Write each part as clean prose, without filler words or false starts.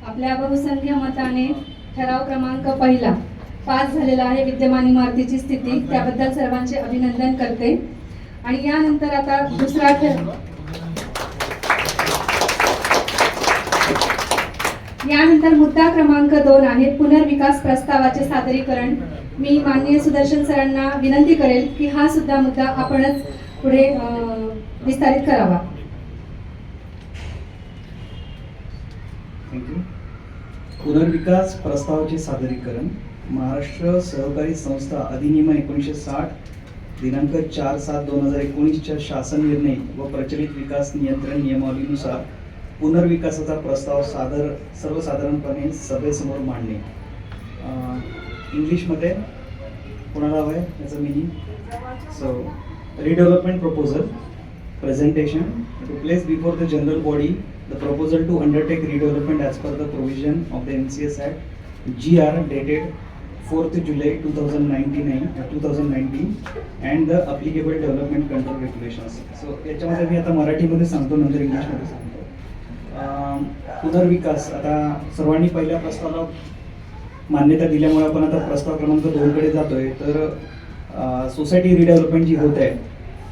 आपल्या बहुसंख्य मताने ठराव क्रमांक पहिला पास झालेला आहे विद्यमान इमारतीची स्थिती, त्याबद्दल सर्वांचे अभिनंदन करते. आणि यानंतर आता दुसरा यानंतर मुद्दा क्रमांक 2 आहे पुनर्विकास प्रस्तावाचे सादरीकरण. मी माननीय सुदर्शन सरांना विनंती करेल की हा सुद्धा मुद्दा आपणच पुढे विस्तारित करावा. थँक्यू. पुनर्विकास प्रस्तावाचे सादरीकरण. महाराष्ट्र सहकारी संस्था अधिनियम 1960 दिनांक 4/7/2019 शासन निर्णय व प्रचलित विकास नियंत्रण नियमावलीनुसार पुनर्विकासाचा प्रस्ताव सर्वसाधारणपणे सभेसमोर मांडणे. इंग्लिशमध्ये कोणाला हवं आहे याचं meaning? So redevelopment proposal presentation to place before the general body the proposal to undertake redevelopment as per the provision of the NCS Act GR dated 4th July 2019 and the applicable development control regulations. So याच्यामध्ये मी आता मराठीमध्ये सांगतो, नंतर इंग्लिशमध्ये सांगतो. पुनर्विकास, आता सर्वांनी पहिल्या प्रस्तावाला मान्यता दिल्यामुळे आपण आता प्रस्ताव क्रमांक 2 कडे जातोय. तर सोसायटी रिडेव्हलपमेंट जी होत आहे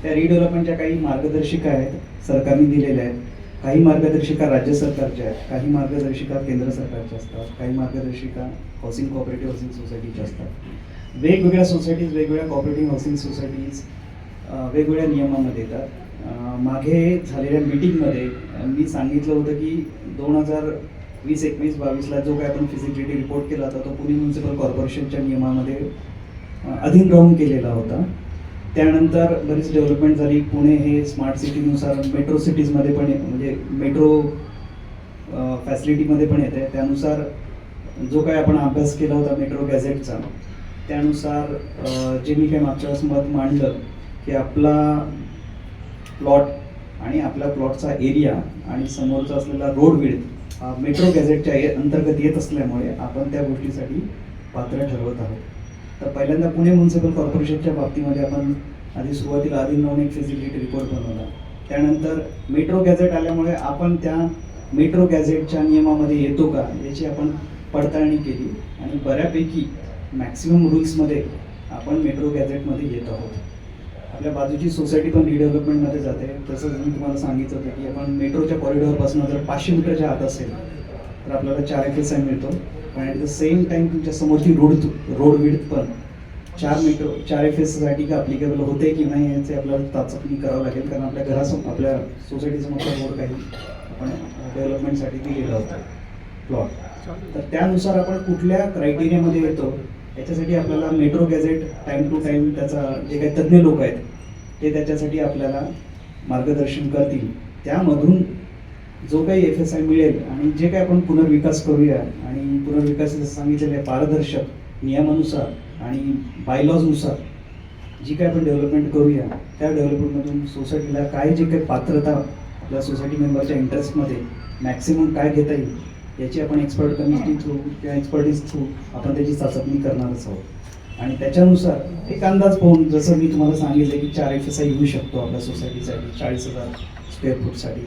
त्या रिडेव्हलपमेंटच्या काही मार्गदर्शिका आहेत सरकारने दिलेल्या आहेत. काही मार्गदर्शिका राज्य सरकारच्या आहेत, काही मार्गदर्शिका केंद्र सरकारच्या असतात, काही मार्गदर्शिका हाऊसिंग कोऑपरेटिव्ह हाऊसिंग सोसायटीच्या असतात. वेगवेगळ्या सोसायटीज, वेगवेगळ्या कोऑपरेटिव्ह हाऊसिंग सोसायटीज वेगवेगळ्या नियमामध्ये येतात. मागे झालेल्या मीटिंगमध्ये मी सांगितलं होतं की 2020-21-22ला जो काय आपण फिजिबिलिटी रिपोर्ट केला होता तो पुणे म्युनिसिपल कॉर्पोरेशनच्या नियमामध्ये अधीन राहून केलेला होता. त्यानंतर बरीच डेव्हलपमेंट झाली. पुणे हे स्मार्ट सिटीनुसार मेट्रो सिटीजमध्ये पण म्हणजे मेट्रो फॅसिलिटीमध्ये पण येते. त्यानुसार जो काय आपण अभ्यास केला होता मेट्रो गॅझेटचा, त्यानुसार जे मी काही मागच्या वेळेस मत मांडलं की आपला प्लॉट आणि आपल्या प्लॉटचा एरिया आणि समोरचा असलेला रोड विड्थ हा मेट्रो गॅझेटच्या अंतर्गत येत असल्यामुळे आपण त्या गोष्टीसाठी पात्र ठरवत आहोत. तर पहिल्यांदा पुणे म्युनिसिपल कॉर्पोरेशनच्या बाबतीमध्ये आपण आधी सुरुवातीला अधीन राहून एक फिजिबिलिटी रिपोर्ट बनवला. त्यानंतर मेट्रो गॅझेट आल्यामुळे आपण त्या मेट्रो गॅझेटच्या नियमामध्ये येतो का याची आपण पडताळणी केली आणि बऱ्यापैकी मॅक्सिमम रूल्समध्ये आपण मेट्रो गॅझेटमध्ये येत आहोत. आपल्या बाजूची सोसायटी पण रिडेव्हलपमेंटमध्ये जाते. तसंच मी तुम्हाला सांगितलं होतं की आपण मेट्रोच्या कॉरिडॉरपासून जर 500 मीटरच्या आत असेल तर आपल्याला 4 FSI मिळतो. पण ॲट द सेम टाइम तुमच्या समोरची रोड विड्थ पण 4 FSI का अप्लिकेबल होते की नाही याचे आपल्याला चाचपणी करावं लागेल. कारण आपल्या घरासमोर आपल्या सोसायटीसमोरचा रोड काही आपण डेव्हलपमेंटसाठी दिलेला होता प्लॉट. तर त्यानुसार आपण कुठल्या क्रायटेरियामध्ये येतो याच्यासाठी आपल्याला metro gazette time to time त्याचा जे काही तज्ज्ञ लोक आहेत ते त्याच्यासाठी आपल्याला मार्गदर्शन करतील. त्यामधून जो काही FSI मिळेल आणि जे काही आपण पुनर्विकास करूया आणि पुनर्विकास जसं सांगितलेलं आहे पारदर्शक नियमानुसार आणि बायलॉजनुसार जी काही आपण डेव्हलपमेंट करूया त्या डेव्हलपमेंटमधून सोसायटीला काय जे काही पात्रता आपल्या सोसायटी मेंबरच्या इंटरेस्टमध्ये मॅक्सिमम काय घेता येईल याची आपण एक्सपर्ट कमिटी थ्रू किंवा एक्सपर्टीज थ्रू आपण त्याची चाचपणी करणारच आहोत. आणि त्याच्यानुसार एक अंदाज पाहून जसं मी तुम्हाला सांगितलं की 4 FSI येऊ शकतो आपल्या सोसायटीसाठी 40,000 स्क्वेअर फूटसाठी.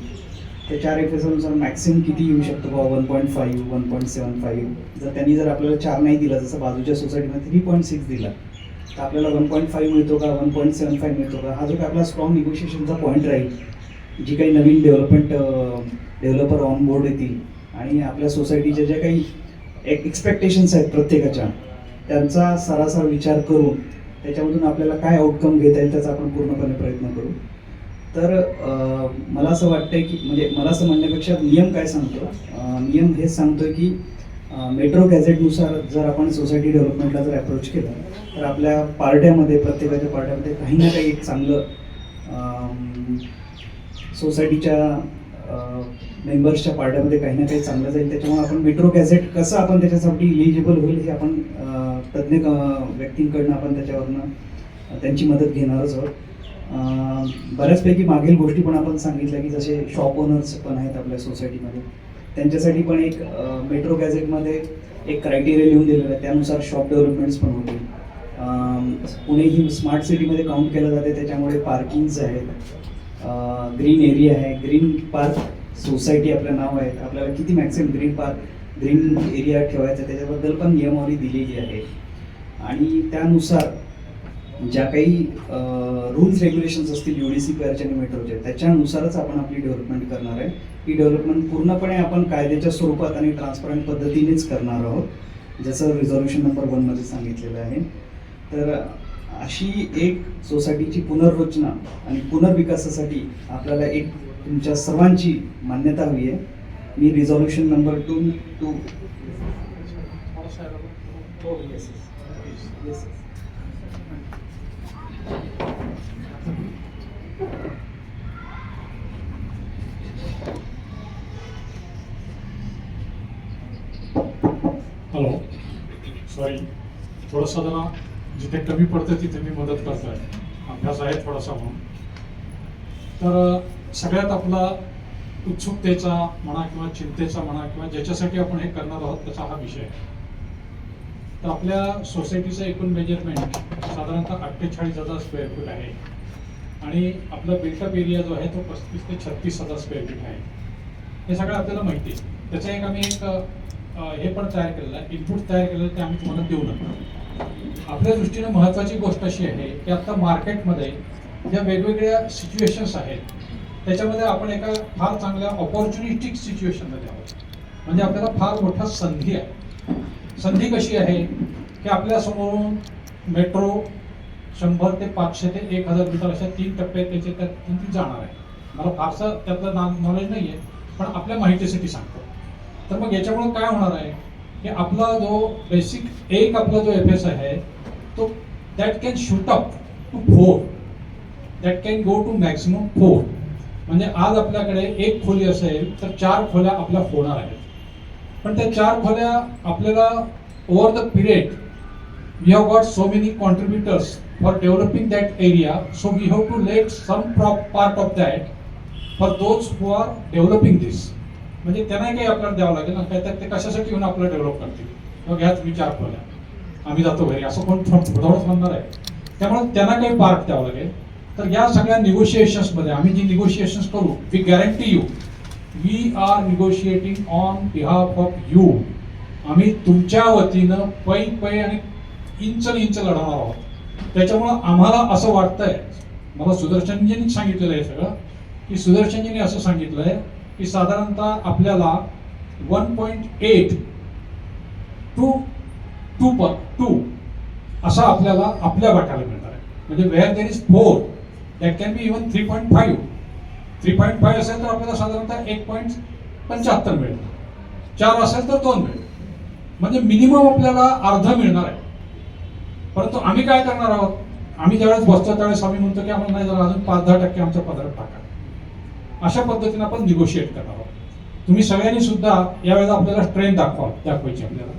त्या 4 FSI मॅक्सिमम किती येऊ शकतो बाबा 1.5 1.75. जर आपल्याला 4 नाही दिला जसं बाजूच्या सोसायटीमध्ये 3.6 दिला तर आपल्याला 1.5 मिळतो का 1.75 मिळतो का हा जो काही आपला स्ट्रॉंग निगोशिएशनचा पॉईंट राहील. जी काही नवीन डेव्हलपर ऑन बोर्ड येतील आणि आपल्या सोसायटीच्या ज्या काही एक्सपेक्टेशन्स आहेत प्रत्येकाच्या त्यांचा सरासर विचार करून त्याच्यामधून आपल्याला काय आउटकम घेता येईल त्याचा आपण पूर्णपणे प्रयत्न करू. तर मला असं वाटतंय की म्हणजे मला असं म्हणण्यापेक्षा नियम काय सांगतो, नियम हेच सांगतोय की मेट्रो गॅझेटनुसार जर आपण सोसायटी डेव्हलपमेंटला जर अप्रोच केलं तर आपल्या पार्ट्यामध्ये प्रत्येकाच्या पार्ट्यामध्ये काही ना काही एक चांगलं सोसायटीच्या मेंबर्सच्या पार्ट्यामध्ये काही ना काही चांगलं जाईल. त्याच्यामुळे आपण मेट्रो गॅझेट कसं आपण त्याच्यासाठी इलिजिबल होईल हे आपण तज्ज्ञ व्यक्तींकडनं आपण त्याच्यावरनं त्यांची मदत घेणारच आहोत. बऱ्याचपैकी मागील गोष्टी पण आपण सांगितल्या की जसे शॉप ओनर्स पण आहेत आपल्या सोसायटीमध्ये त्यांच्यासाठी पण एक मेट्रो गॅझेटमध्ये एक क्रायटेरिया लिहून दिलेलं आहे. त्यानुसार शॉप डेव्हलपमेंट्स पण होतील. पुणे ही स्मार्ट सिटीमध्ये काउंट केलं जाते त्याच्यामुळे पार्किंग्स आहेत, ग्रीन एरिया आहे, ग्रीन पार्क सोसायटी आपलं नाव आहे. आपल्याला किती maximum green park green area ठेवायचा त्याच्याबद्दल पण नियमावली दिलेली आहे. आणि त्यानुसार ज्या काही रूल्स रेग्युलेशन्स असतील UDC पीआरचे आणि मेट्रोचे त्याच्यानुसारच आपण आपली डेव्हलपमेंट करणार आहे. ही डेव्हलपमेंट पूर्णपणे आपण कायद्याच्या स्वरूपात आणि ट्रान्सपरंट पद्धतीनेच करणार आहोत, जसं रिझॉल्युशन नंबर 1मध्ये सांगितलेलं आहे. तर अशी एक सोसायटीची पुनर्रचना आणि पुनर्विकासासाठी आपल्याला एक तुमच्या सर्वांची मान्यता हवी आहे. मी रिझॉल्युशन नंबर 2 हॅलो, सॉरी, थोडंसं जरा जिथे कमी पडतं तिथे मी मदत करतो आहे. अभ्यास आहे थोडासा म्हणून. तर सगळ्यात आपला उत्सुकतेचा म्हणा किंवा चिंतेचा म्हणा किंवा ज्याच्यासाठी आपण हे करणार आहोत त्याचा हा विषय आहे. तर आपल्या सोसायटीचं एकूण मेजरमेंट साधारणतः 48,000 स्क्वेअर फूट आहे आणि आपला बिल्टअप एरिया जो आहे तो 35,000 ते 36,000 स्क्वेअर फीट आहे. हे सगळं आपल्याला माहिती आहे. त्याचं एक आम्ही एक हे पण तयार केलेलं आहे, इनपुट तयार केलेलं आहे, ते आम्ही तुम्हाला देऊ नका. आपल्या दृष्टीने महत्त्वाची गोष्ट अशी आहे की आता मार्केटमध्ये ज्या वेगवेगळ्या सिच्युएशन्स आहेत त्याच्यामध्ये आपण एका फार चांगल्या ऑपॉर्च्युनिस्टिक सिच्युएशनमध्ये आहोत. म्हणजे आपल्याला फार मोठा संधी आहे. संधी कशी आहे की आपल्या समोरून मेट्रो 100 ते 500 ते 1000 मीटर अशा 3 टप्प्यात त्याच्यातून ती जाणार आहे. मला फारसं त्यातलं नॉलेज नाही आहे, पण आपल्या माहितीसाठी सांगतो. तर मग याच्यामुळे काय होणार आहे की आपला जो बेसिक एक आपला जो FS आहे तो that can shoot up to 4, that can go to maximum 4. म्हणजे आज आपल्याकडे एक खोली असेल तर 4 खोल्या आपल्या होणार आहेत. पण त्या 4 खोल्या आपल्याला over the period we have got so many contributors for developing that area, so we have to let some part of that for those who are developing this. म्हणजे त्यांनाही काही आपल्याला द्यावं लागेल ना, काय तर ते कशासाठी येऊन आपल्याला डेव्हलप करतील. मग घ्या तुम्ही 4 खोल्या, आम्ही जातो घरी, असं कोण थोडंच म्हणणार आहे. त्यामुळे त्यांना काही पार्ट द्यावं लागेल. तर या सगळ्या निगोशिएशन्समध्ये आम्ही जी निगोशिएशन्स करू, we guarantee you we are negotiating on behalf of you. आम्ही तुमच्या वतीनं पै आणि इंच लढवणार आहोत. त्याच्यामुळं आम्हाला असं वाटतंय, मला सुदर्शनजींनी सांगितलेलं आहे सगळं, की सुदर्शनजींनी असं सांगितलंय की साधारणतः आपल्याला 1.8 to 2 असा आपल्याला आपल्या वाट्याला मिळणार आहे. म्हणजे where there is 4 that can be even 3.5. 3.5 असेल तर आपल्याला साधारणतः 1.75 मिळेल. 4 असेल तर 2 मिळेल. म्हणजे मिनिमम आपल्याला अर्ध मिळणार आहे. परंतु आम्ही काय करणार आहोत, आम्ही ज्यावेळेस बसतो त्यावेळेस आम्ही म्हणतो की आम्हाला नाही, जरा अजून 5-10% आमच्या पदरात टाका. अशा पद्धतीने आपण निगोशिएट करणार आहोत. तुम्ही सगळ्यांनी सुद्धा यावेळेला आपल्याला स्ट्रेंथ दाखवायची आपल्याला.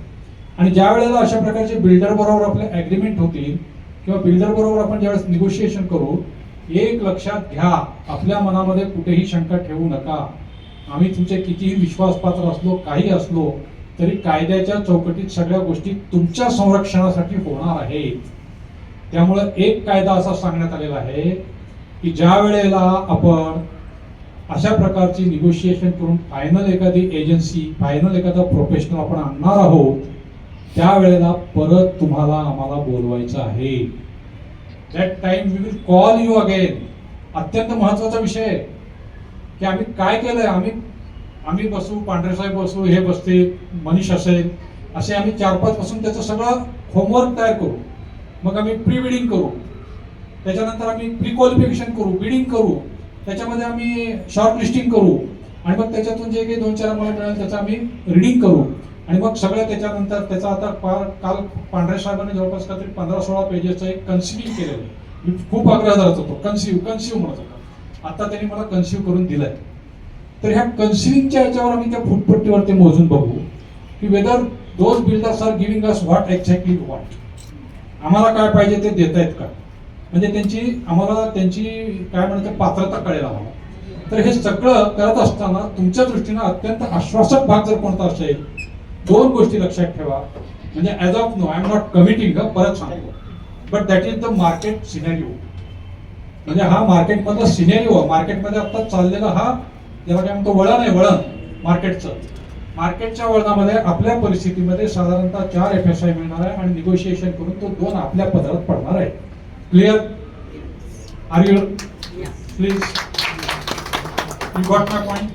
आणि ज्या वेळेला अशा प्रकारचे बिल्डर बरोबर आपले ॲग्रीमेंट होतील किंवा बिल्डर बरोबर आपण ज्यावेळेस निगोशिएशन करू, एक लक्षात घ्या, आपल्या मनामध्ये कुठेही शंका ठेवू नका. आम्ही तुमचे कितीही विश्वासपात्र असलो, काही असलो तरी कायद्याच्या चौकटीत सगळ्या गोष्टी तुमच्या संरक्षणासाठी होणार आहेत. त्यामुळं एक कायदा असा सांगण्यात आलेला आहे की ज्या वेळेला आपण अशा प्रकारची निगोशिएशन करून फायनल एखादी एजन्सी, फायनल एखादा प्रोफेशनल आपण आणणार आहोत, त्यावेळेला परत तुम्हाला आम्हाला बोलवायचं आहे. That time we will call you again. अत्यंत महत्वाचा विषय आहे की आम्ही काय केलंय. आम्ही बसू, पांढरे साहेब बसू, हे बसतील, मनीष असेल, असे आम्ही 4-5 पासून त्याचं सगळं होमवर्क तयार करू. मग आम्ही प्री बिडिंग करू, त्याच्यानंतर आम्ही प्री क्वालिफिकेशन करू, बिडिंग करू, त्याच्यामध्ये आम्ही शॉर्ट लिस्टिंग करू आणि मग त्याच्यातून जे काही 2-4 आम्हाला मिळेल त्याचं आम्ही रिडिंग करू आणि मग सगळं त्याच्यानंतर त्याचा आता काल पांढरे साहेबांनी जवळपास काहीतरी 15-16 पेजेसचं एक कन्सिव्हिंग केलेलं आहे. मी खूप आग्रह धरत होतो, कन्सिव्ह म्हणत होतो. आता त्यांनी मला कन्सिव्ह करून दिलंय. तर ह्या कन्सिव्हिंगच्या याच्यावर आम्ही त्या फुटपट्टीवर ते मोजून बघू की whether those builders are giving us what exactly what. आम्हाला काय पाहिजे ते देत आहेत का, म्हणजे आम्हाला त्यांची काय म्हणते पात्रता कळेल आम्हाला. तर हे सगळं करत असताना तुमच्या दृष्टीनं अत्यंत आश्वासक भाग जर कोणता असेल, 2 गोष्टी लक्षात ठेवा. म्हणजे as of now I am not committing, परत सांगतो, but that is the market scenario. म्हणजे हा मार्केटमधला सिनेरिओ, मार्केटमध्ये आता चाललेला हा ज्याला काय म्हणतो वळण आहे, वळण मार्केटचं. मार्केटच्या वळणामध्ये आपल्या परिस्थितीमध्ये साधारणतः 4 FSI मिळणार आहे आणि निगोशिएशन करून तो 2 आपल्या पदरात पडणार आहे. Clear? Are you please you got my point?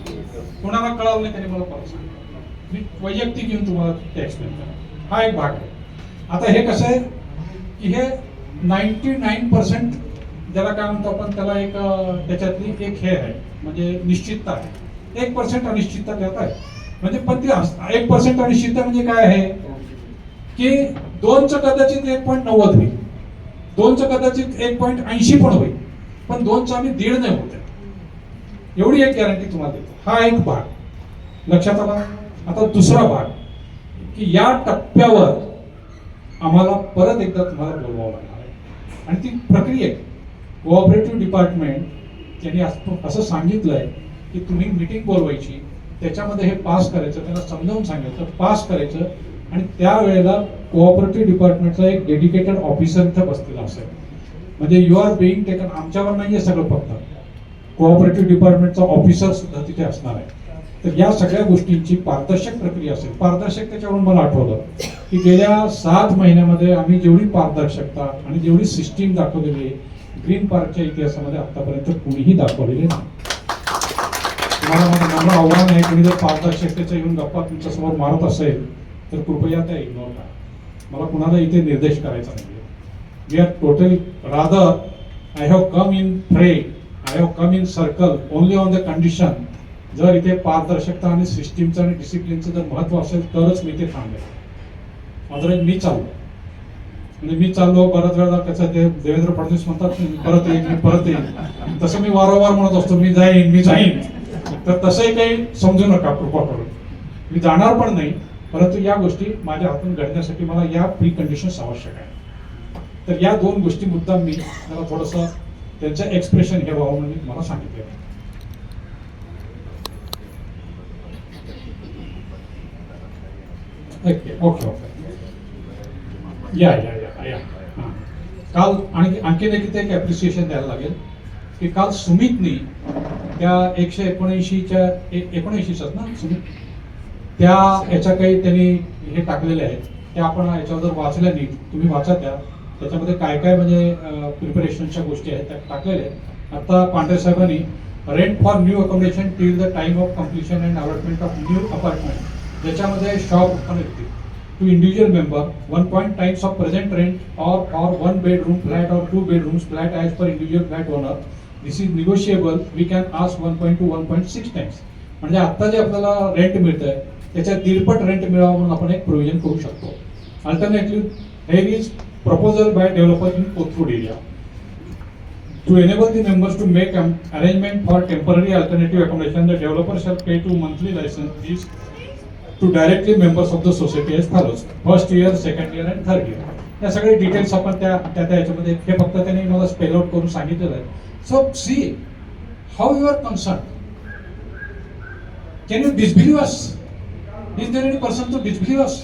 कोणाला कळालं नाही त्यांनी मला परत सांगा. मी वैयक्तिक येऊन तुम्हाला ते एक्सप्लेन करा. हा एक भाग आहे. आता हे कसं आहे की हे 99% ज्याला काय म्हणतो आपण त्याला एक त्याच्यातली एक हे आहे म्हणजे निश्चितता आहे. 1% अनिश्चितता त्यात आहे. म्हणजे पण ती 1% अनिश्चितता म्हणजे काय आहे की 2चं कदाचित 1.90 होईल, 2चं कदाचित 1.80 पण होईल, पण 2चं आम्ही 1.5 नाही होत. एवढी एक गॅरंटी तुम्हाला देतो. हा एक भाग लक्षात आला. आता दुसरा भाग की या टप्प्यावर आम्हाला परत एकदा तुम्हाला बोलवावं लागणार आहे आणि ती प्रक्रिया कोऑपरेटिव्ह डिपार्टमेंट यांनी असं सांगितलंय की तुम्ही मीटिंग बोलवायची, त्याच्यामध्ये हे पास करायचं, त्यांना समजावून सांगायचं, पास करायचं आणि त्यावेळेला कोऑपरेटिव्ह डिपार्टमेंटचा एक डेडिकेटेड ऑफिसर इथं बसलेला असेल. म्हणजे यू आर बिईंग टेकन, आमच्यावर नाहीये सगळं, फक्त कोऑपरेटिव्ह डिपार्टमेंटचा ऑफिसर सुद्धा तिथे असणार आहे. तर या सगळ्या गोष्टींची पारदर्शक प्रक्रिया असेल. पारदर्शकतेच्यावरून मला आठवलं की गेल्या 7 महिन्यामध्ये आम्ही जेवढी पारदर्शकता आणि जेवढी सिस्टीम दाखवलेली आहे ग्रीन पार्कच्या इतिहासामध्ये आतापर्यंत कुणीही दाखवलेली नाही. तुम्हाला माझं नम्र आव्हान आहे, कुणी जर पारदर्शकतेचा येऊन गप्पा तुमच्यासमोर मारत असेल तर कृपया त्या इग्नोर करा. मला कुणाला इथे निर्देश करायचा नाही. We are totally rather I have come in fray, I have come in circle only on the condition जर इथे पारदर्शकता आणि सिस्टीमचं आणि डिसिप्लिनचं जर महत्व असेल तरच मी ते थांबेल. अदरवाईज मी चाललो म्हणजे मी चाललो बऱ्याच वेळा कसं ते देवेंद्र फडणवीस म्हणतात मी परत येईन, तसं मी वारंवार म्हणत असतो मी जाईन. तर तसंही काही समजू नका कृपा करून. मी जाणार पण नाही, परंतु या गोष्टी माझ्या हातून घडण्यासाठी मला या प्री कंडिशन्स आवश्यक आहे. तर या 2 गोष्टी मुद्दाम मी मला थोडंसं त्यांचं एक्सप्रेशन हे व्हावं म्हणून मला सांगितलं. ओके. या काल आणखीन एक ॲप्रिसिएशन द्यायला लागेल की काल सुमितनी त्या 179च्या ना सुमित त्या याच्या काही त्यांनी हे टाकलेले आहेत त्या आपण याच्यावर जर वाचल्या नीट, तुम्ही वाचा त्याच्यामध्ये काय काय म्हणजे प्रिपरेशनच्या गोष्टी आहेत त्या टाकलेल्या आहेत. आता पांढरे साहेबांनी rent for new accommodation till the time of completion and allotment of new apartment, ज्याच्यामध्ये shop connected to individual member 1 point times of present rent or 1 bedroom flat or 2 bedrooms flat as per individual flat owner. This is negotiable. We can ask 1.2 to 1.6 times. म्हणजे आता जे आपल्याला rent मिळतंय त्याच्या 1.5 rent मिळावं म्हणून आपण एक प्रोव्हिजन करू शकतो. Alternately here is proposal by developer in Kothur area to enable the members to make arrangement for temporary alternative accommodation. The developer shall pay to monthly license fees to directly members of the society as follows. First year, second year and third year. या सगळे details आपण त्या याच्यामध्ये हे फक्त त्यांनी मला spell out करून सांगितलेलं आहे. So see how you are concern. Can you disbelieve us? Is there any person to disbelieve us?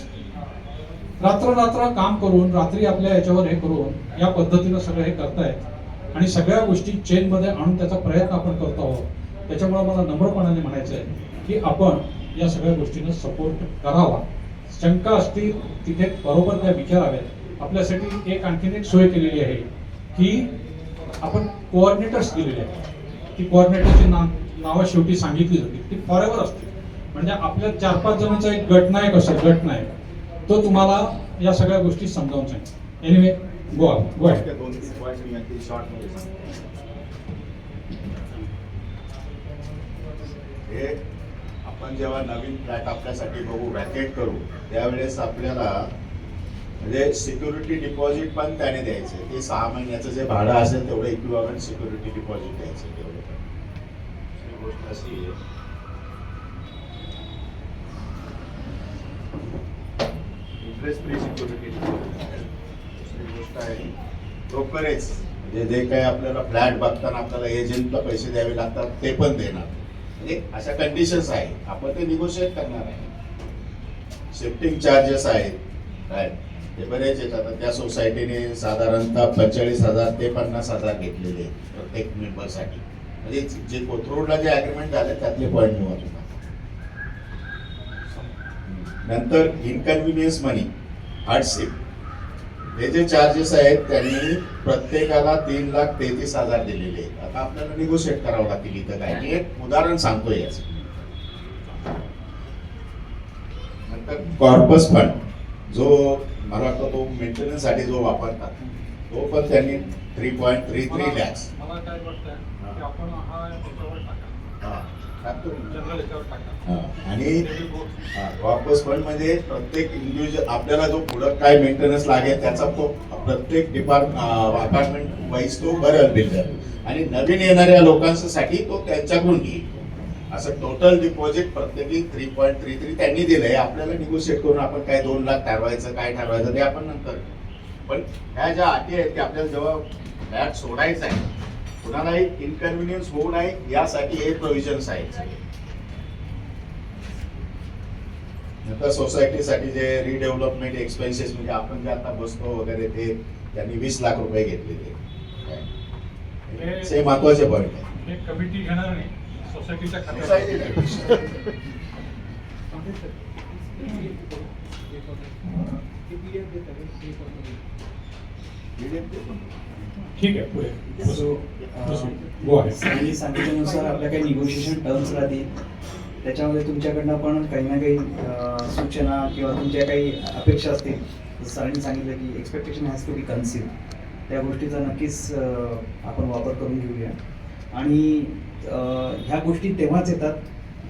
रात्र काम करून रात्री आपल्या याच्यावर हे करून या पद्धतीनं सगळं हे करतायत आणि सगळ्या गोष्टी चेनमध्ये आणून त्याचा प्रयत्न आपण करतो आहोत. त्याच्यामुळे मला नम्रपणाने म्हणायचं आहे की आपण या सगळ्या गोष्टींना सपोर्ट करावा. शंका असतील तिथे बरोबर त्या विचाराव्यात. आपल्यासाठी आणखीन एक सोय केलेली आहे की आपण कोऑर्डिनेटर्स दिलेले आहेत. ती कोऑर्डिनेटरची नावं शेवटी सांगितली जातील, ती फॉरएव्हर असतील. म्हणजे आपल्या 4-5 जणांचा एक गट नायक तो तुम्हाला या सगळ्या गोष्टी समजावून सांगेल. एनिवे गो आपण जेव्हा नवीन फ्लॅट आपल्यासाठी बघू वॅकेट करू त्यावेळेस आपल्याला म्हणजे सिक्युरिटी डिपॉझिट पण त्याने द्यायचं. ते 6 महिन्याचं जे भाडं असेल तेवढं इक्विव्हॅलंट सिक्युरिटी डिपॉझिट द्यायचं. तेवढं गोष्ट अशी आहे इंटरेस्ट फ्री सिक्युरिटी. दुसरी गोष्ट आहे ब्रोकरेज, म्हणजे जे काही आपल्याला फ्लॅट बघताना आपल्याला एजंटला पैसे द्यावे लागतात ते पण देणार. म्हणजे अशा कंडिशन्स आहेत, आपण ते निगोशिएट करणार आहे. शिफ्टिंग चार्जेस आहेत काय ते बरेच येतात. त्या सोसायटीने साधारणतः 45,000 ते 50,000 घेतलेले प्रत्येक मेंबरसाठी. म्हणजे जे कोथरूडला जे अग्रीमेंट झाले त्यातले पॉईंट निवडून नंतर इनकन्व्हिनियन्स मनी हार्डशिप हे जे चार्जेस आहेत त्यांनी प्रत्येकाला 3,33,000 दिलेले आहेत. आता आपल्याला निगोशिएट करावं लागतील इथं काय. मी एक उदाहरण सांगतो याचं. नंतर कॉर्पस फंड जो मला वाटतं तो मेंटेनन्स साठी जो वापरतात तो पण त्यांनी 3.33 लॅक्स मला काय वाटतं की आपण हा याच्यावर टाका, जनरल याच्यावर टाका. आणि कॉर्पस फंड म्हणजे प्रत्येक इंडिव्हिज्युअल आपल्याला जो पुढं काय मेंटेनन्स लागेल त्याचा तो प्रत्येक अपार्टमेंट वाईज तो भरेल बिल्डर आणि नवीन येणाऱ्या लोकांसाठी तो त्यांच्याकडून घेईल. असं टोटल डिपॉझिट प्रत्येकी 3.33 त्यांनी दिलंय. आपल्याला निगोशिएट करून आपण काय 2 लाख ठरवायचं काय ठरवायचं ते आपण नंतर. पण ह्या ज्या अटी आहेत की आपल्याला जेव्हा फ्लॅट सोडायचा आहे कुणालाही इनकन्व्हिनियन्स होऊ नये यासाठी हे प्रोव्हिजन्स आहेत. नंतर सोसायटीसाठी जे रिडेव्हलपमेंट एक्सपेन्सेस म्हणजे आपण जे आता बसतो वगैरे ते त्यांनी 20 लाख रुपये घेतलेले. हे महत्वाचे पॉईंट आहे. हे कमिटी घेणार नाही, सोसायटीच्या ठीक आहे पुढे. So Go ahead. सरांनी सांगितल्यानुसार आपल्या काही निगोशिएशन टर्म्स राहतील. त्याच्यामध्ये तुमच्याकडनं पण काही ना काही सूचना किंवा तुमच्या काही अपेक्षा असतील. जसं सरांनी सांगितलं की expectation has to be conceive. त्या गोष्टीचा नक्कीच आपण वापर करून घेऊया. आणि ह्या गोष्टी तेव्हाच येतात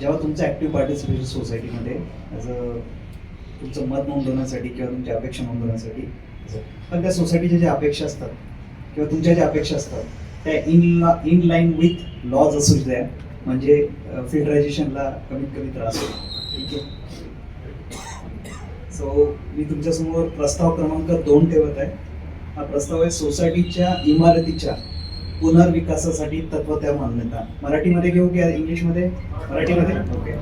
जेव्हा तुमचं ॲक्टिव्ह पार्टिसिपेशन सोसायटीमध्ये तुमचं मत नोंदवण्यासाठी किंवा तुमच्या अपेक्षा नोंदवण्यासाठी. पण त्या सोसायटीच्या ज्या अपेक्षा असतात किंवा तुमच्या ज्या अपेक्षा असतात त्या इन लाईन विथ लॉज असू द्या. म्हणजे फिल्टरायझेशनला कमीत कमी त्रास होईल. ठीक आहे. सो मी तुमच्यासमोर प्रस्ताव क्रमांक 2 ठेवत आहे. हा प्रस्ताव आहे सोसायटीच्या इमारतीच्या पुनर्विकासासाठी तत्वत्या मान्यता. मराठीमध्ये घेऊ की इंग्लिशमध्ये? मराठीमध्ये. ओके.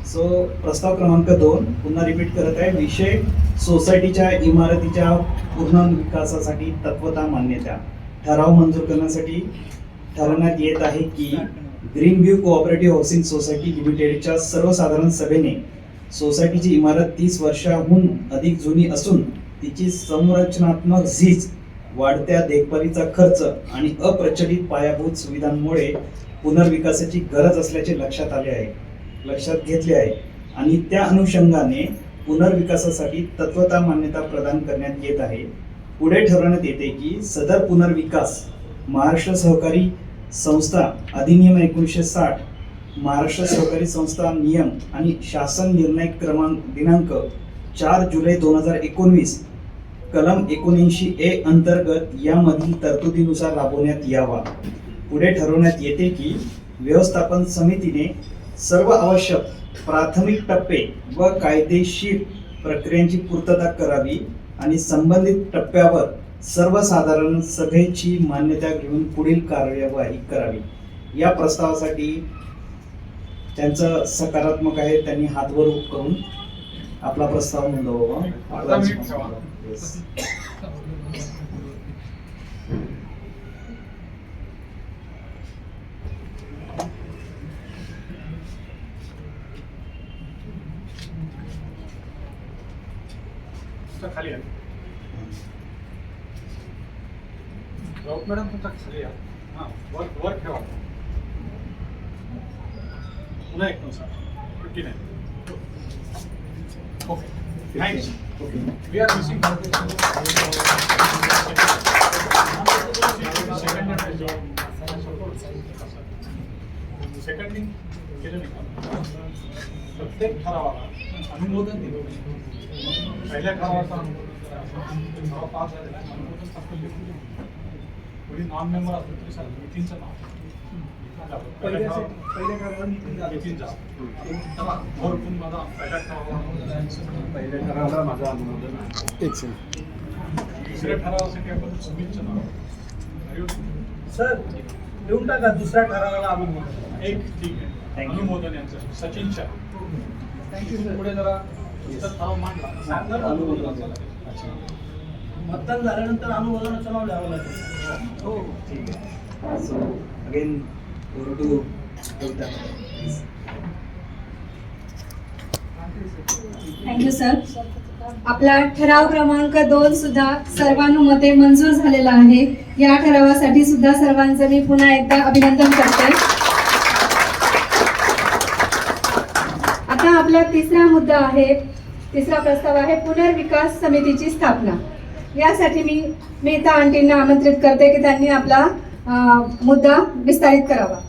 सो प्रस्ताव क्रमांक 2 पुन्हा रिपीट करत आहे. विषय सोसायटीच्या इमारतीच्या पुनर्विकासासाठी तत्वता मान्यता. ठराव मंजूर करण्यासाठी ठरवण्यात येत आहे की green view cooperative housing society लिमिटेडच्या सर्वसाधारण सभेने सोसायटीची इमारत 30 वर्षाहून अधिक जुनी असून तिची संरचनात्मक झीज, वाढत्या देखभालीचा खर्च आणि अप्रचलित पायाभूत सुविधांमुळे पुनर्विकासाची गरज असल्याचे लक्षात घेतले आहे आणि त्या अनुषंगाने पुनर्विकासासाठी तत्वता मान्यता प्रदान करण्यात येत आहे. पुढे ठरवण्यात येते की सदर पुनर्विकास महाराष्ट्र सहकारी संस्था अधिनियम 1960, महाराष्ट्र सहकारी संस्था नियम आणि शासन निर्णय दिनांक 4 जुलै 2019 कलम 79A अंतर्गत यामधील तरतुदीनुसार राबवण्यात यावा. पुढे ठरवण्यात येते की व्यवस्थापन समितीने सर्व आवश्यक प्राथमिक टप्पे व कायदेशीर प्रक्रियांची पूर्तता करावी आणि संबंधित टप्प्यावर सर्वसाधारण सभेची मान्यता घेऊन पुढील कार्यवाही करावी. या प्रस्तावासाठी त्यांचं सकारात्मक आहे. त्यांनी हातवर करून आपला प्रस्ताव नोंदवावा. खाली आहे मॅडम, तुमचा खाली आहे. हां, वर ठेवा. पुन्हा एक सर. ठीक आहे. Okay. Thanks. We are missing seconding केलं नाही का? प्रत्येक ठरावाला अनुमोदन दिलं. पहिल्या ठरावाचा ठराव पास झालेला आहे. अनुमोदन पुढे नॉन मेंबर असलं तरी चालेल. नितीनचं नाव नितीन जा. भरपूर माझा पहिल्या ठरावाला माझं अनुमोदन आहे. दुसऱ्या ठरावासाठी आपण सुमितचं नाव सर देऊन टाका. दुसऱ्या ठरावाला अनुमोदन. एक. ठीक आहे. अनुमोदन यांचं सचिन शाह. Thank you sir. पुढे जरा ठराव मांडला. मतदान झाल्यानंतर अनुमोदनाचं नाव लिहावं लागेल. हो, ठीक आहे. So again go to thank you sir. आपला ठराव क्रमांक 2 सुद्धा सर्वानुमते मंजूर झालेला आहे. या ठरावासाठी सुद्धा सर्वांचं मी पुन्हा एकदा अभिनंदन करते. आता आपला तिसरा प्रस्ताव आहे पुनर्विकास समितीची स्थापना. यासाठी मी मेहता आंटींना आमंत्रित करते की त्यांनी आपला मुद्दा विस्तारित करावा.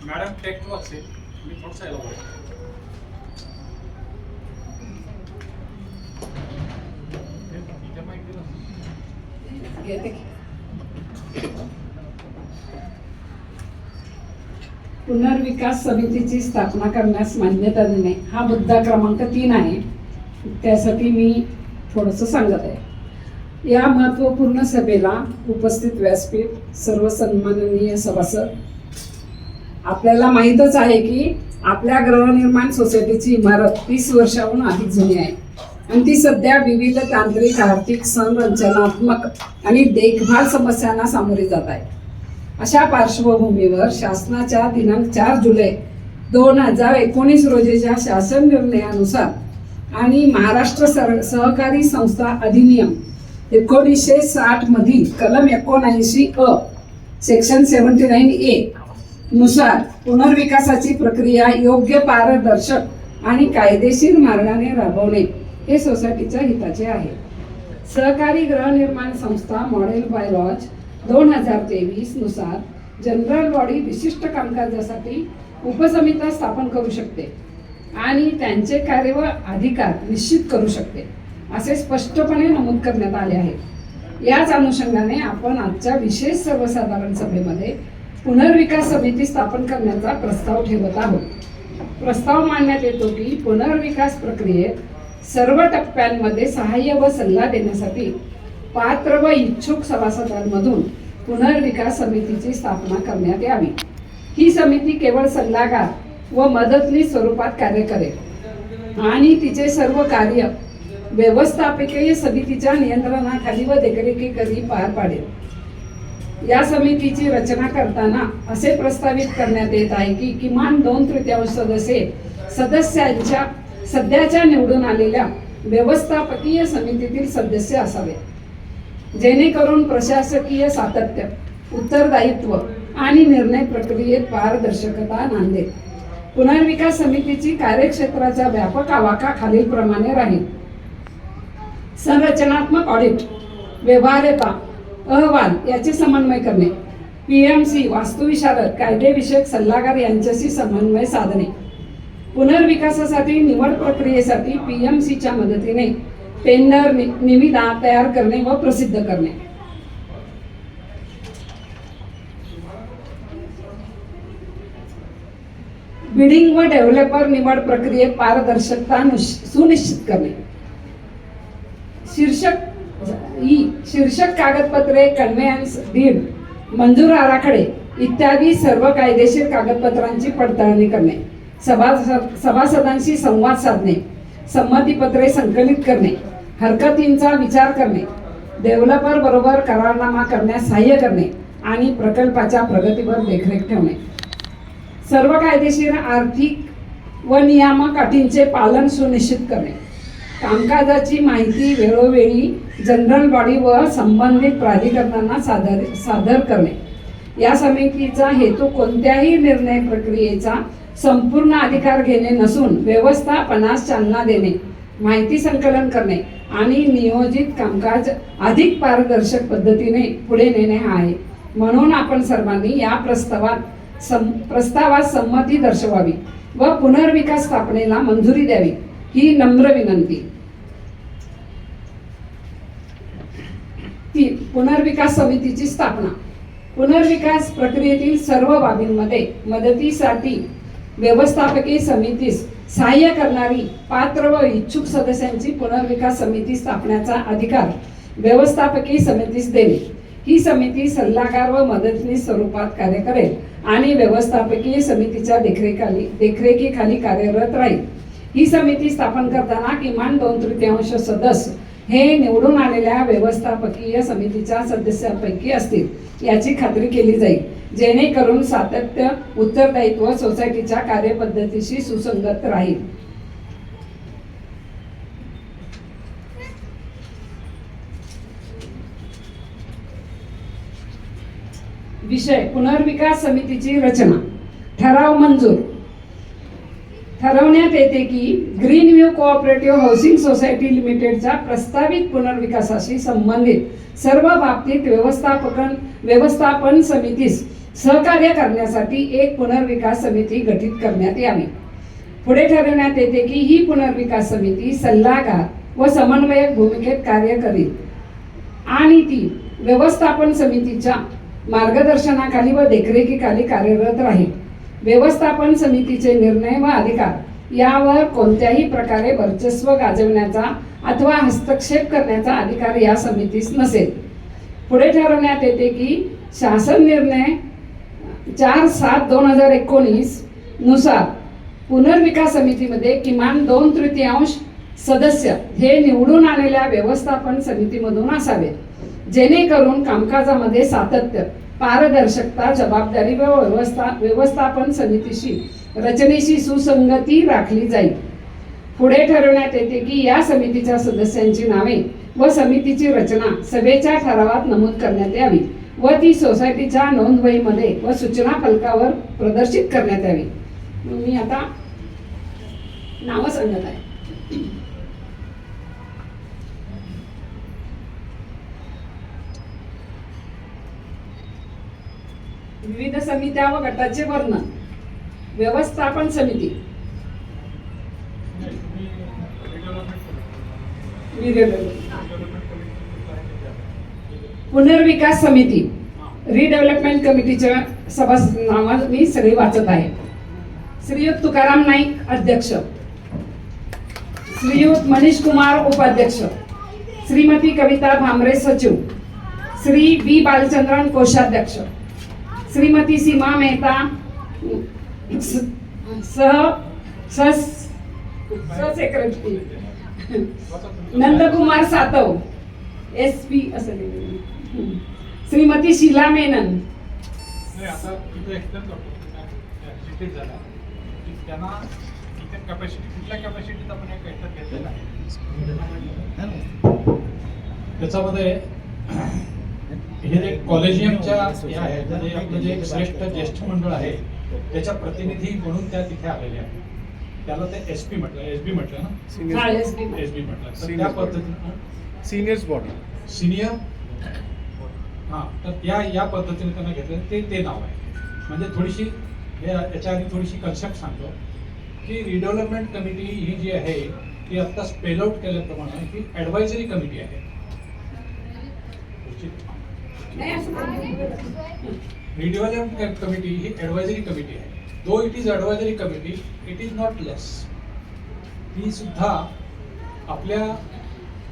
मॅडम टेक 2 असेल, मी थोडंसं याला बोलतो. पुनर्विकास समितीची स्थापना करण्यास मान्यता देणे हा मुद्दा क्रमांक 3 आहे. त्यासाठी मी थोडंसं सांगत आहे. या महत्त्वपूर्ण सभेला उपस्थित व्यासपीठ, सर्व सन्माननीय सभासद, आपल्याला माहीतच आहे की आपल्या गृहनिर्माण सोसायटीची इमारत 30 वर्षाहून अधिक जुनी आहे आणि ती सध्या विविध तांत्रिक, आर्थिक, संरचनात्मक आणि देखभाल समस्यांना सामोरी जात आहे. अशा पार्श्वभूमीवर शासनाच्या दिनांक 4 जुलै 2019 रोजीच्या शासन निर्णयानुसार आणि महाराष्ट्र सहकारी संस्था अधिनियम 1960 मधील कलम 79 सेक्शन 79A नुसार पुनर्विकासाची प्रक्रिया योग्य, पारदर्शक आणि कायदेशीर मार्गाने राबवणे हे सोसायटीच्या हिताचे आहे. सहकारी गृहनिर्माण संस्था मॉडेल बाय लॉज 2023 नुसार जनरल बॉडी विशिष्ट कामकाजासाठी उपसमित्या स्थापन करू शकते आणि त्यांचे कार्य व अधिकार निश्चित करू शकते असे स्पष्टपणे नमूद करण्यात आले आहे. याच अनुषंगाने आपण आजच्या विशेष सर्वसाधारण सभेमध्ये पुनर्विकास समिती स्थापन करण्याचा प्रस्ताव ठेवत आहोत. प्रस्ताव मांडण्यात येतो की पुनर्विकास प्रक्रियेत सर्व टप्प्यांमध्ये सहाय्य व सल्ला देण्यासाठी पात्र व इच्छुक सभासदांमधून पुनर्विकास समितीची स्थापना करण्यात यावी. ही समिती केवळ सल्लागार व मदतनीस स्वरूपात कार्य करेल आणि तिचे सर्व कार्य व्यवस्थापकीय समितीच्या नियंत्रणाखाली व देखरेखीखाली पार पाडेल. या समितीची रचना करताना असे प्रस्तावित करण्यात येत आहे की किमान 2/3 सदस्यांच्या सध्याच्या निवडून आलेल्या व्यवस्थापकीय समितीतील सदस्य असावे, जेणेकरून प्रशासकीय सातत्य, उत्तरदायित्व आणि निर्णय प्रक्रियेत पारदर्शकता नांदेल. पुनर्विकास समितीची कार्यक्षेत्राचा व्यापक आवाका खालीलप्रमाणे राहील. संरचनात्मक ऑडिट, व्यवहार्यता अहवाल याचे समन्वय करणे, PMC, वास्तुविशारद, कायदेविषयक सल्लागार यांच्याशी समन्वय साधणे, पुनर्विकासासाठी निवड प्रक्रियेसाठी PMCच्या मदतीने टेंडर, निविदा तयार करणे व प्रसिद्ध करणे. बिडिंग व डेव्हलपर निवड प्रक्रियेत पारदर्शकता सुनिश्चित करणे. शीर्षक कागदपत्रे, कन्व्हेयन्स, डीड, मंजूर आराखडे इत्यादी सर्व कायदेशीर कागदपत्रांची पडताळणी करणे, सभासदांशी संवाद साधणे, संमतीपत्रे संकलित करणे, हरकतींचा विचार करणे, डेव्हलपर बरोबर करारनामा करण्यास सहाय्य करणे आणि प्रकल्पाच्या प्रगतीवर देखरेख ठेवणे. सर्व कायदेशीर, आर्थिक व नियामक अटींचे पालन सुनिश्चित करणे. कामकाजाची माहिती वेळोवेळी जनरल बॉडी व संबंधित प्राधिकरणांना सादर करणे. या समितीचा हेतू कोणत्याही निर्णय प्रक्रियेचा संपूर्ण अधिकार घेणे नसून व्यवस्थापनास चालना देणे, माहिती संकलन करणे आणि नियोजित कामकाज अधिक पारदर्शक पद्धतीने पुढे नेणे हा आहे. म्हणून आपण सर्वांनी या प्रस्तावात संमती दर्शवावी व पुनर्विकास स्थापनेला मंजुरी द्यावी ही नम्र विनंती. पुनर्विकास समितीची स्थापना. पुनर्विकास प्रक्रियेतील सर्व बाबींमध्ये मदतीसाठी व्यवस्थापकीय समितीस सहाय्य करणारी पात्र व इच्छुक सदस्यांची पुनर्विकास समिती स्थापण्याचा अधिकार व्यवस्थापकीय समितीस देणे. ही समिती सल्लागार व मदतनीस स्वरूपात कार्य करेल आणि व्यवस्थापकीय समितीच्या देखरेखीखाली कार्यरत राहील. ही समिती स्थापन करताना किमान 2/3 सदस्य हे निवडून आलेल्या व्यवस्थापकीय समितीच्या सदस्यांपैकी असतील याची खात्री केली जाईल. जेणेकरून सातत्य उत्तरदायित्व सोसायटीच्या कार्यपद्धतीशी सुसंगत राहील. विषय पुनर्विकास समितीची रचना. ठराव मंजूर. ठरवण्यात येते की green view cooperative housing society लिमिटेडच्या प्रस्तावित पुनर्विकासाशी संबंधित सर्व बाबतीत व्यवस्थापन समितीस सहकार्य करण्यासाठी एक पुनर्विकास समिती गठीत करण्यात यावी. पुढे ठरवण्यात येते की ही पुनर्विकास समिती सल्लागार व समन्वयक भूमिकेत कार्य करेल आणि ती व्यवस्थापन समितीच्या मार्गदर्शनाखाली व देखरेखीखाली कार्यरत राहील. व्यवस्थापन समितीचे निर्णय व अधिकार यावर कोणत्याही प्रकारे वर्चस्व गाजवण्याचा अथवा हस्तक्षेप करण्याचा अधिकार या समितीस नसेल. पुढे ठरवण्यात येते की शासन निर्णय 4/7/2019 नुसार पुनर्विकास समितीमध्ये किमान 2/3 सदस्य हे निवडून आलेल्या व्यवस्थापन समितीमधून असावेत, जेणेकरून कामकाजामध्ये सातत्य, पारदर्शकता, जबाबदारी व व्यवस्थापन समितीशी रचनेशी सुसंगती राखली जाईल. पुढे ठरवण्यात येते की या समितीच्या सदस्यांची नावे व समितीची रचना सभेच्या ठरावात नमूद करण्यात यावी व ती सोसायटीच्या नोंदवहीमध्ये व सूचना फलकावर प्रदर्शित करण्यात यावी. मी आता नावं सांगत आहे. विविध समित्या व गटाचे वर्णन. व्यवस्थापन समिती. पुनर्विकास समिती. रिडेव्हलपमेंट कमिटीच्या सभासद नाव मी सगळी वाचत आहे. श्रीयुत तुकाराम नाईक अध्यक्ष, श्रीयुत मनीष कुमार उपाध्यक्ष, श्रीमती कविता भामरे सचिव, श्री बी बालचंद्रन कोषाध्यक्ष, श्रीमती सीमा मेहता सेक्रेटरी, नंदकुमार सातव SP असं लिहिलेलं. श्रीमती शीला मेनन. नाही, आता तिथे एक्सप्लेन करतो ऍक्सिडेंट झाला की त्यांना इथे कॅपॅसिटी कुठल्या कॅपॅसिटीत आपण एक काहीतरी घेतलेलं आहे. त्याच्यामध्ये हे जे कॉलेजियमच्या हे आहेत, म्हणजे आपलं जे एक श्रेष्ठ ज्येष्ठ मंडळ आहे त्याच्या प्रतिनिधी म्हणून त्या तिथे आलेले आहेत. त्याला ते SP म्हटलं, SB म्हटलं ना, हा, SB. SB म्हटलं. तर त्या पद्धतीनं सिनियर्स बॉडी. सिनियर, हां, तर या पद्धतीने त्यांना घेतलं ते नाव आहे. म्हणजे थोडीशी याच्या आधी थोडीशी कन्सेप्ट सांगतो की रिडेव्हलपमेंट कमिटी ही जी आहे ती आत्ता स्पेल आउट केल्याप्रमाणे ही ॲडवायझरी कमिटी आहे. रिडेव्हलपमेंट कमिटी ही ॲडवायझरी कमिटी आहे. Though it is advisory committee, it is not less. ही सुद्धा आपल्या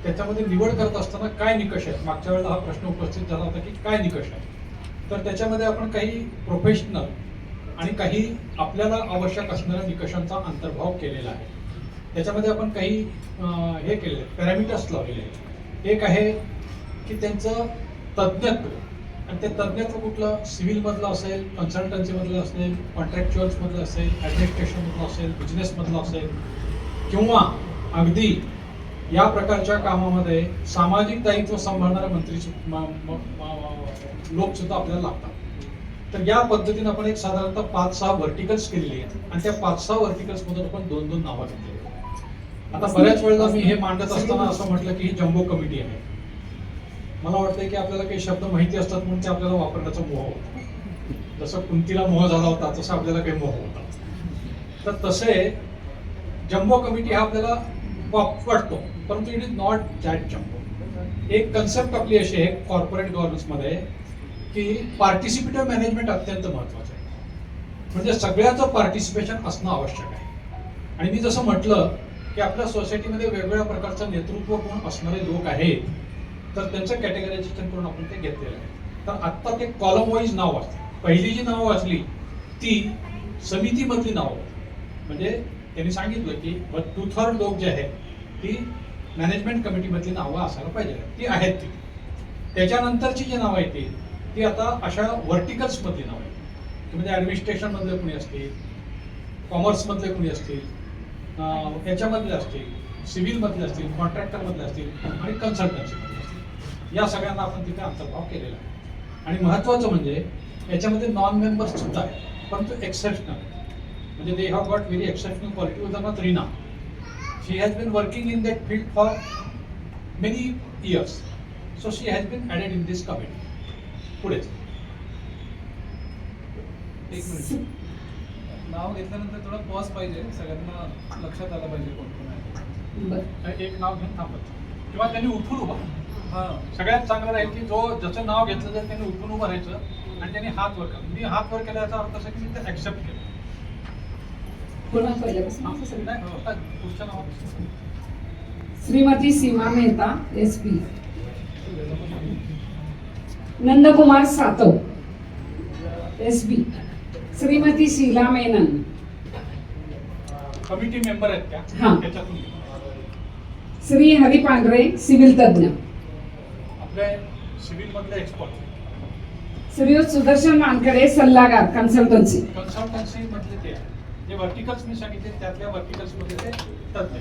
त्याच्यामध्ये निवड करत असताना काय निकष आहेत, मागच्या वेळेला हा प्रश्न उपस्थित झाला होता की काय निकष आहेत, तर त्याच्यामध्ये आपण काही प्रोफेशनल आणि काही आपल्याला आवश्यक असणाऱ्या निकषांचा अंतर्भाव केलेला आहे. त्याच्यामध्ये आपण काही हे केलेले पॅरामीटर्स लावलेले आहेत. एक आहे की त्यांचं तज्ज्ञत्व, आणि ते तज्ज्ञत्व कुठलं, सिव्हिलमधलं असेल, कन्सल्टन्सीमधलं असेल, कॉन्ट्रॅक्च्युअल्समधलं असेल, ॲडमिनिस्ट्रेशनमधलं असेल, बिझनेसमधलं असेल, किंवा अगदी या प्रकारच्या कामामध्ये सामाजिक दायित्व सांभाळणारे मंत्री लोक सुद्धा आपल्याला लागतात. तर या पद्धतीने आपण एक साधारणतः 5-6 व्हर्टिकल्स केलेली आहेत आणि त्या 5-6 व्हर्टिकल्स मधून आपण 2-2 नावं घेतलेली आहेत. आता बऱ्याच वेळेला मी हे मांडत असताना असं म्हटलं की ही जम्बो कमिटी आहे. मला वाटतं की आपल्याला काही शब्द माहिती असतात म्हणून ते आपल्याला वापरण्याचा मोह होता. जसं कुंतीला मोह झाला होता तसं आपल्याला काही मोह होता. तर तसे जम्बो कमिटी हा आपल्याला वाटतो, परंतु it is not that jumbo. एक कन्सेप्ट आपली अशी आहे कॉर्पोरेट गव्हर्नन्समध्ये की पार्टिसिपेटिव्ह मॅनेजमेंट अत्यंत महत्त्वाचं आहे. म्हणजे सगळ्याचं पार्टिसिपेशन असणं आवश्यक आहे. आणि मी जसं म्हटलं की आपल्या सोसायटीमध्ये वेगवेगळ्या प्रकारचं नेतृत्व कोण असणारे लोक आहेत, तर त्यांचं कॅटेगरायझेशन करून आपण ते घेतलेलं आहे. तर आत्ता ते कॉलम वाईज नाव वाचली. पहिली जी नावं वाचली ती समितीमधली नावं, म्हणजे त्यांनी सांगितलं की 2/3 लोक जे आहेत ती मॅनेजमेंट कमिटीमधली नावं असायला पाहिजे, ती आहेत ती. त्याच्यानंतरची जी नावं आहेत ती आता अशा व्हर्टिकल्समधली नावं आहेत. म्हणजे ॲडमिनिस्ट्रेशन मधले कोणी असतील, कॉमर्स मधले कोणी असतील, याच्यामधले असतील, सिव्हिल मधले असतील, कॉन्ट्रॅक्टर मधले असतील आणि कन्सल्टन्सी मधले असतील, या सगळ्यांना आपण तिथे अंतर्भाव केलेला आहे. आणि महत्त्वाचं म्हणजे याच्यामध्ये नॉन मेंबर्स सुद्धा आहे, पण तो एक्सेप्शनल आहे. म्हणजे they have got very exceptional quality. उदाहरणार्थ Reena, she has been working in that field for many years, so she has been added in this committee. पुढेच एक मिनिट, नाव घेतल्यानंतर थोडा पॉज पाहिजे, सगळ्यांना लक्षात आलं पाहिजे कोण कोण आहे. बरं. एक नाव घेऊन थांबत किंवा त्यांनी उठून उभा. हां, सगळ्यात चांगलं राहील की जो ज्याचं नाव घेतलं जाईल त्यांनी उठून उभं राहायचं आणि त्यांनी हात वर केला. मी हात वर केल्याचा अर्थ असा की मी ते ऍक्सेप्ट केलं. पुन्हा पहिल्यापासून. नाही, आता पुढच्या नावापासून. Shrimati Seema Mehta SP, Nandkumar Satav SB, Shrimati Sheela Menon, committee member आहेत त्या, हां. त्याच्यातून श्री हरी पांढरे सिव्हिल तज्ञ, आपले सिव्हिल मधले एक्सपर्ट, श्रीयुत सुदर्शन वानकडे सल्लागार कन्सल्टन्सी, कन्सल्टन्सी मधले ते आहे. जे वर्टिकल्स मी सांगितले त्यातल्या वर्टिकल्स मध्ये ते तज्ञ.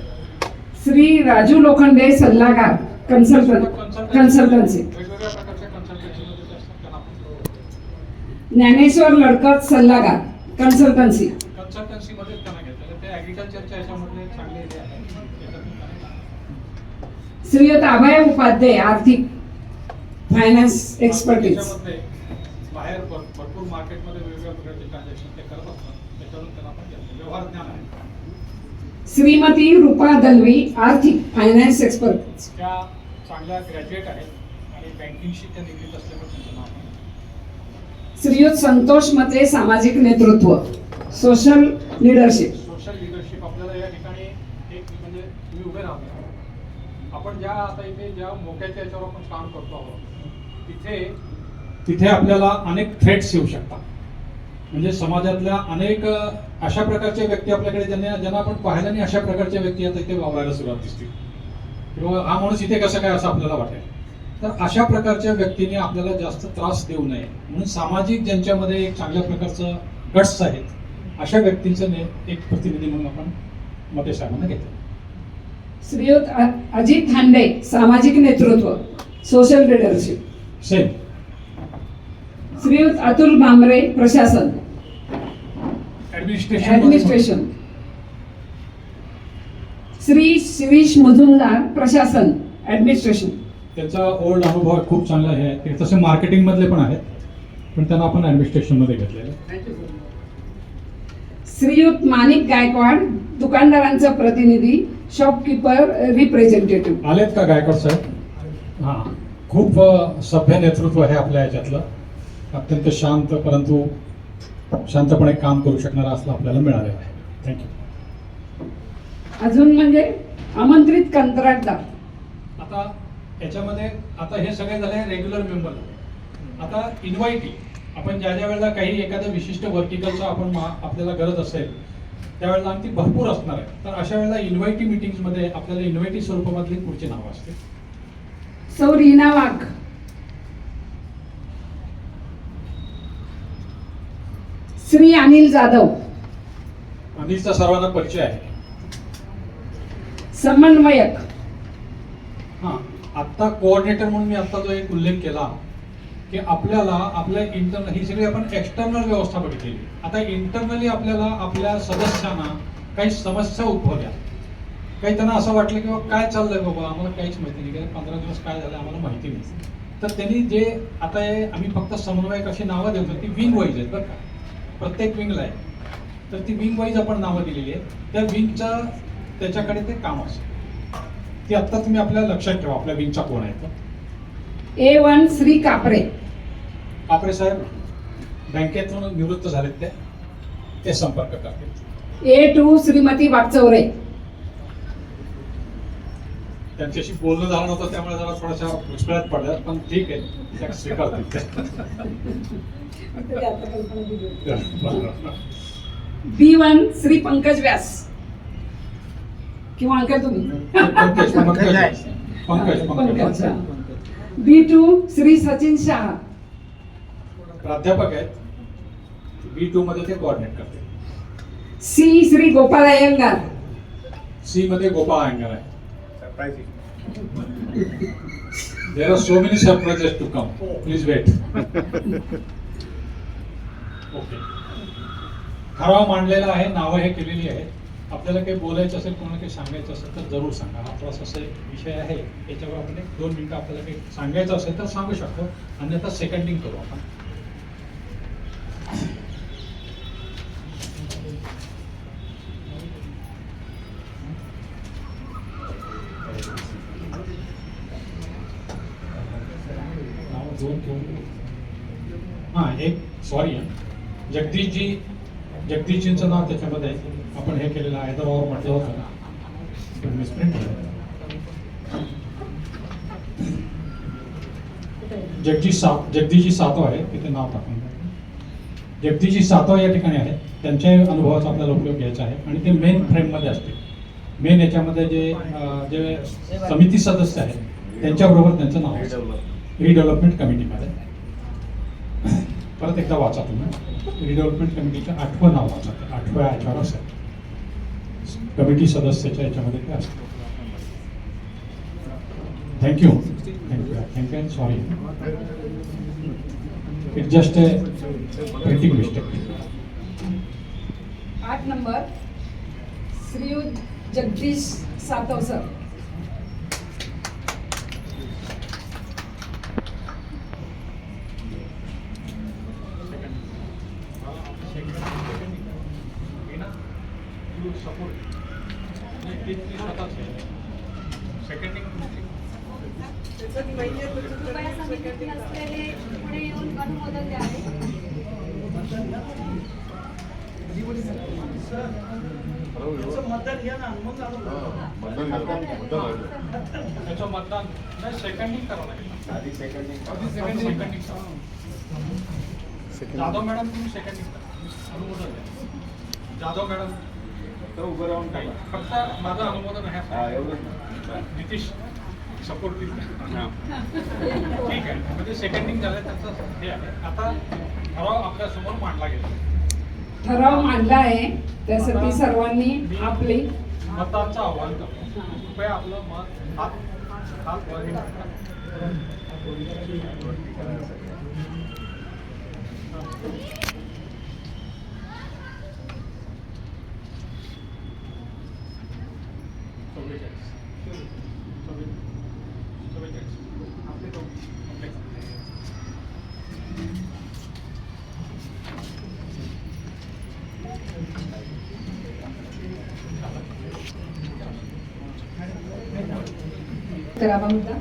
श्री राजू लोखंडे सल्लागार कन्सल्टन्सी, वेगवेगळ्या प्रकारच्या कन्सल्टन्सी मध्ये ते असतात, त्यांना आपण ज्ञानेश्वर लडकत सल्लागार कन्सल्टन्सी, कन्सल्टन्सी मध्ये त्यांना घेतलेलं. ते ऍग्रिकल्चरच्या याच्यामधले चांगले हे आहेत, त्याच्यातून त्यांना श्रीयुत अभय उपाध्याय आर्थिक फायनान्स एक्सपर्टीज, त्याच्यामध्ये बाहेर भरपूर मार्केटमध्ये वेगवेगळ्या प्रकारचे ट्रान्झॅक्शन ते करत असतात, त्याच्यावरून त्यांना पण घेतलं. व्यवहार ज्ञान आहे. श्रीमती रूपा दलवी आर्थिक फायनान्स एक्सपर्टीज, त्या चांगल्या ग्रॅज्युएट आहेत आणि बँकिंगशी त्या निगडीत असल्यामुळे त्यांचं नाव आहे. श्रीयुत संतोष मते सामाजिक नेतृत्व सोशल लिडरशिप, सोशल लिडरशिप आपल्याला या ठिकाणी एक म्हणजे तुम्ही उभे राहता. आपण ज्या आता इथे ज्या मोक्याच्या याच्यावर आपण काम करतो आहोत तिथे आपल्याला अनेक थ्रेट्स येऊ शकतात. म्हणजे समाजातल्या अनेक अशा प्रकारच्या व्यक्ती आपल्याकडे ज्यांना आपण पाहिलं नाही अशा प्रकारच्या व्यक्ती आता इथे वावरायला सुरुवात दिसतील किंवा हा माणूस इथे कसं काय असं आपल्याला वाटेल. तर अशा प्रकारच्या व्यक्तीने आपल्याला जास्त त्रास देऊ नये म्हणून सामाजिक ज्यांच्यामध्ये एक चांगल्या प्रकारचं गट्स आहेत अशा व्यक्तींचं एक प्रतिनिधी म्हणून आपण मते साहेबांना घेतलं. श्रीयुत अजित हांडे सामाजिक नेतृत्व सोशल लिडरशिप, सेम. श्रीयुत अतुल भामरे प्रशासन ऍडमिनिस्ट्रेशन, श्री शिरीष मुजुमदार प्रशासन ऍडमिनिस्ट्रेशन. त्यांचा ओल्ड अनुभव खूप चांगला आहे. ते तसे मार्केटिंग मधले पण आहेत पण त्यांना आपण ऍडमिनिस्ट्रेशन मध्ये घेतलेलं. श्रीयुत माणिक गायकवाड दुकानदारांचा प्रतिनिधी शॉपकीपर रिप्रेझेंटेटिव्ह. आलेत का गायकवाड साहेब? हां, खूप सभ्य नेतृत्व आहे आपल्या याच्यातलं. अत्यंत शांत परंतु शांतपणे काम करू शकणारा असं आपल्याला मिळालेलं आहे. थँक्यू. अजून म्हणजे आमंत्रित कंत्राटदार. आता याच्यामध्ये आता हे सगळे झाले रेग्युलर मेंबर. आता इन्व्हायटी आपण ज्या वेळेला काही एखाद्या विशिष्ट वर्टिकलचा आपण आपल्याला गरज असेल त्यावेळेला ती भरपूर असणार आहे. तर अशा वेळेला इन्व्हायटी मीटिंग्समध्ये आपल्याला इन्व्हायटी स्वरूपामधली पुढची नावं असते. सौ रीना वाघ, श्री अनिल जाधव अनिलचा सर्वांना परिचय आहे. समन्वयक. हां, आत्ता कोऑर्डिनेटर म्हणून मी आत्ता जो एक उल्लेख केला की आपल्याला आपल्या इंटरनल ही सगळी आपण एक्सटर्नल व्यवस्था बघितलेली. आता इंटरनली आपल्याला आपल्या सदस्यांना काही समस्या उद्भवल्या, काही त्यांना असं वाटलं की काय चाललंय बाबा आम्हाला काहीच माहिती नाही, 15 दिवस काय झालं आम्हाला माहिती नाही. तर त्यांनी जे आता हे आम्ही फक्त समन्वयक अशी नावं देतो ती विंग वाईज आहेत बरं का, प्रत्येक विंगला आहे. तर ती विंग वाईज आपण नावं दिलेली आहेत. त्या विंगच्या त्याच्याकडे ते काम असेल ती आत्ता तुम्ही आपल्या लक्षात ठेवा आपल्या विंगचा कोण आहे. A1 श्री कापरे. कापरे साहेब बँकेतून निवृत्त झालेत, ते संपर्क करतील. A2 श्रीमती वागचौरे. त्यांच्याशी बोलणं झालं नव्हतं त्यामुळे जरा थोड्याशा मुश्किलात पडल्या पण ठीक आहे त्या स्वीकारतील. B1 श्री पंकज व्यास किंवा अंकल तुम्ही. पंकज. B2 श्री सचिन शाह प्राध्यापक आहेत B2 मध्ये ते कोऑर्डिनेट करते. सी श्री गोपाल अय्यंगार. सी मध्ये गोपाळ अय्यंगार आहे. Surprising. There are so many surprises to come. Please wait. Okay. ठराव मांडलेला आहे, नावं हे केलेली आहेत. आपल्याला काही बोलायचं असेल, कोणाला काही सांगायचं असेल तर जरूर सांगा. हा थोडासा असा एक विषय आहे, याच्यावर आपण 1-2 मिनिटं आपल्याला काही सांगायचं असेल तर सांगू शकतो, अन्यथा सेकंडिंग करू आपण. हां, एक सॉरी जगदीशजींचं नाव त्याच्यामध्ये आपण हे केलेलं आहे, तर और म्हटलं होतं ना, पण मिसप्रिंट केलं. जगदीशजी सातव आहे, तिथे नाव टाकून द्या. जगदीशजी सातव या ठिकाणी आहेत. त्यांच्या अनुभवाचा आपल्याला उपयोग घ्यायचा आहे आणि ते मेन फ्रेममध्ये असतील. मेन याच्यामध्ये जे समिती सदस्य आहेत त्यांच्याबरोबर त्यांचं नाव आहे. रिडेव्हलपमेंट कमिटीमध्ये. परत एकदा वाचा तुम्ही. रिडेव्हलपमेंट कमिटीचं 8वं नाव वाचा. 8व्या याच्यावर असेल. कमिटी सदस्याच्या याच्यामध्ये ते असतं. Thank you and sorry. It just a printing mistake. 8 number Shriyut Jagdish Satav sir. कृपया समितीतील असलेले पुढे येऊन अनुमोदन द्यावे. त्याचं मतदान घ्या ना, मग झालं. त्याचं मतदान नाही, सेकंडिंग करावं लागेल. आधी सेकंडिंग. सेकंडिंग करा. जाधव मॅडम तुम्ही सेकंडिंग करा. अनुमोदन द्या. जाधव मॅडम तर उभं राहून काही टाका. फक्त माझं अनुमोदन आहे. हा, एवढंच. नितीश सपोर्ट ठीक आहे. म्हणजे सेकंडिंग झालं त्याचं हे आहे. आता ठराव आपल्या समोर मांडला गेला. ठराव मांडला आहे, त्यासाठी सर्वांनी आपले मतांचं आव्हान करतो. कृपया आपलं मत हात वर हे करा. करावा मुद्दा.